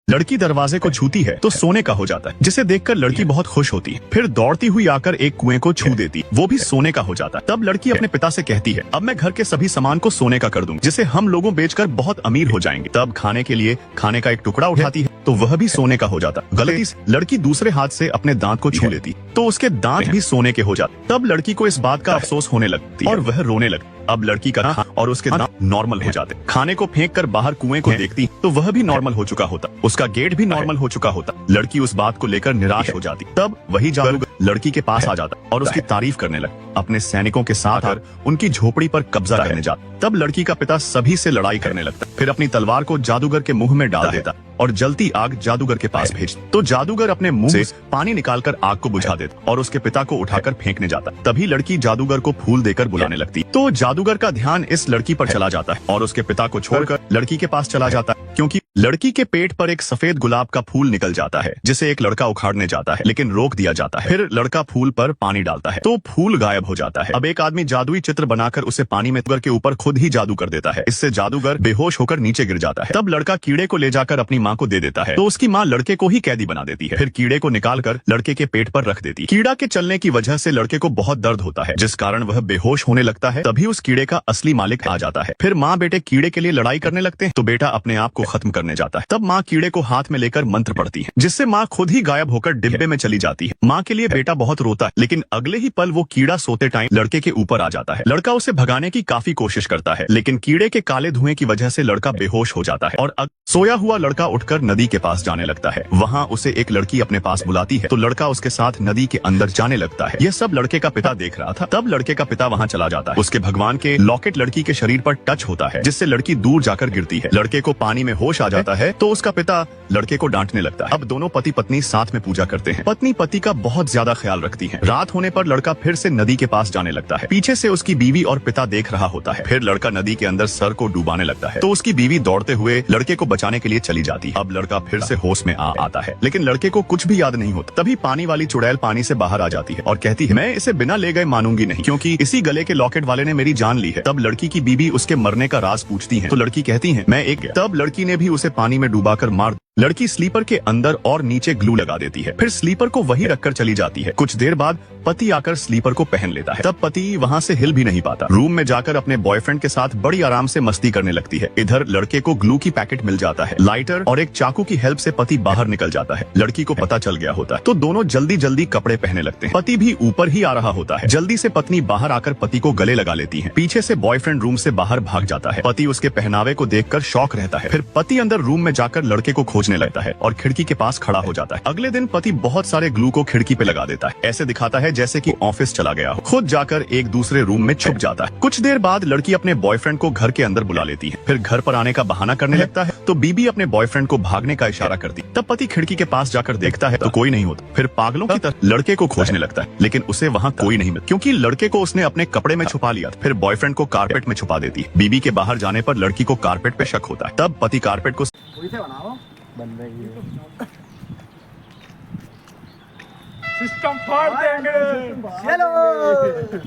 लड़की दरवाजे को छूती है तो सोने का हो जाता है, जिसे देखकर लड़की बहुत खुश होती है। फिर दौड़ती हुई आकर एक कुएं को छू देती, वो भी सोने का हो जाता है। तब लड़की अपने पिता से कहती है, अब मैं घर के सभी सामान को सोने का कर दूंगी, जिसे हम लोगों बेचकर बहुत अमीर हो जाएंगे। तब खाने के लिए खाने का एक टुकड़ा उठाती है तो वह भी सोने का हो जाता। गलती से लड़की दूसरे हाथ से अपने दांत को छू लेती तो उसके दांत भी सोने के हो जाते। तब लड़की को इस बात का अफसोस होने लगती और वह रोने लगती। अब लड़की का खाना और उसके दांत नॉर्मल हो जाते। खाने को फेंक कर बाहर कुएं को देखती तो वह भी नॉर्मल हो चुका होता, उसका गेट भी नॉर्मल हो चुका होता। लड़की उस बात को लेकर निराश हो जाती। तब वही जादूगर लड़की के पास आ जाता और उसकी तारीफ करने लगता। अपने सैनिकों के साथ आकर उनकी झोपड़ी पर कब्जा करने जाता। तब लड़की का पिता सभी से लड़ाई करने लगता, फिर अपनी तलवार को जादूगर के मुंह में डाल देता और जलती आग जादूगर के पास भेजता। तो जादूगर अपने मुंह से पानी निकालकर आग को बुझा देता और उसके पिता को उठाकर फेंकने जाता। तभी लड़की जादूगर को फूल देकर बुलाने लगती। तो जादूगर का ध्यान इस लड़की पर चला जाता है और उसके पिता को छोड़कर लड़की के पास चला जाता है, क्योंकि लड़की के पेट पर एक सफेद गुलाब का फूल निकल जाता है, जिसे एक लड़का उखाड़ने जाता है, लेकिन रोक दिया जाता है। फिर लड़का फूल पर पानी डालता है तो फूल गायब हो जाता है। अब एक आदमी जादुई चित्र बनाकर उसे पानी में के ऊपर खुद ही जादू कर देता है। इससे जादूगर बेहोश होकर नीचे गिर जाता है। तब लड़का कीड़े को ले जाकर अपनी माँ को दे देता है तो उसकी माँ लड़के को ही कैदी बना देती है। फिर कीड़े को निकालकर लड़के के पेट पर रख देती है। कीड़ा के चलने की वजह से लड़के को बहुत दर्द होता है, जिस कारण वह बेहोश होने लगता है। तभी उस कीड़े का असली मालिक आ जाता है। फिर माँ बेटे कीड़े के लिए लड़ाई करने लगते हैं तो बेटा अपने आप को खत्म करने जाता है। तब माँ कीड़े को हाथ में लेकर मंत्र पढ़ती है, जिससे माँ खुद ही गायब होकर डिब्बे में चली जाती है। माँ के लिए बेटा बहुत रोता है, लेकिन अगले ही पल वो कीड़ा सोते टाइम लड़के के ऊपर आ जाता है। लड़का उसे भगाने की काफी कोशिश करता है, लेकिन कीड़े के काले धुएं की वजह से लड़का बेहोश हो जाता है और सोया हुआ लड़का उठकर नदी के पास जाने लगता है। वहाँ उसे एक लड़की अपने पास बुलाती है तो लड़का उसके साथ नदी के अंदर जाने लगता है। यह सब लड़के का पिता देख रहा था। तब लड़के का पिता वहाँ चला जाता है। उसके भगवान के लॉकेट लड़की के शरीर पर टच होता है, जिससे लड़की दूर जाकर गिरती है। लड़के को पानी में होश आ जाता है तो उसका पिता लड़के को डांटने लगता है। अब दोनों पति पत्नी साथ में पूजा करते हैं। पत्नी पति का बहुत ज्यादा ख्याल रखती है। रात होने पर लड़का फिर से नदी के पास जाने लगता है। पीछे से उसकी बीवी और पिता देख रहा होता है। फिर लड़का नदी के अंदर सर को डुबाने लगता है तो उसकी बीवी दौड़ते हुए लड़के को बचाने के लिए चली जाती है। अब लड़का फिर से होश में आता है, लेकिन लड़के को कुछ भी याद नहीं होता। तभी पानी वाली चुड़ैल पानी से बाहर आ जाती है और कहती है, मैं इसे बिना ले गए मानूंगी नहीं, क्योंकि इसी गले के लॉकेट वाले ने मेरी जान ली है। तब लड़की की बीवी उसके मरने का राज पूछती है तो लड़की कहती है, मैं एक। तब लड़की ने भी उसे पानी में डुबाकर मार। लड़की स्लीपर के अंदर और नीचे ग्लू लगा देती है, फिर स्लीपर को वहीं रखकर चली जाती है। कुछ देर बाद पति आकर स्लीपर को पहन लेता है। तब पति वहाँ से हिल भी नहीं पाता। रूम में जाकर अपने बॉयफ्रेंड के साथ बड़ी आराम से मस्ती करने लगती है। इधर लड़के को ग्लू की पैकेट मिल जाता है, लाइटर और एक चाकू की हेल्प से पति बाहर निकल जाता है। लड़की को पता चल गया होता है तो दोनों जल्दी जल्दी कपड़े पहनने लगते हैं। पति भी ऊपर ही आ रहा होता है। जल्दी से पत्नी बाहर आकर पति को गले लगा लेती है। पीछे से बॉयफ्रेंड रूम से बाहर भाग जाता है। पति उसके पहनावे को देखकर शॉक रहता है। फिर पति अंदर रूम में जाकर लड़के को खोजने लगता है और खिड़की के पास खड़ा हो जाता है। अगले दिन पति बहुत सारे ग्लू को खिड़की पे लगा देता है। ऐसे दिखाता है जैसे कि ऑफिस चला गया हो। खुद जाकर एक दूसरे रूम में छुप जाता है। कुछ देर बाद लड़की अपने बॉयफ्रेंड को घर के अंदर बुला लेती है। फिर घर पर आने का बहाना करने लगता है तो बीबी अपने बॉयफ्रेंड को भागने का इशारा करती। तब पति खिड़की के पास जाकर देखता है तो कोई नहीं होता। फिर पागलों की तरह लड़के को खोजने लगता है, लेकिन उसे वहाँ कोई नहीं मिलता, क्योंकि लड़के को उसने अपने कपड़े में छुपा लिया था। फिर बॉयफ्रेंड को कारपेट में छुपा देती है। बीबी के बाहर जाने पर लड़की को कारपेट पे शक होता है। तब पति कारपेट को सिस्टम फाड़ देंगे। चलो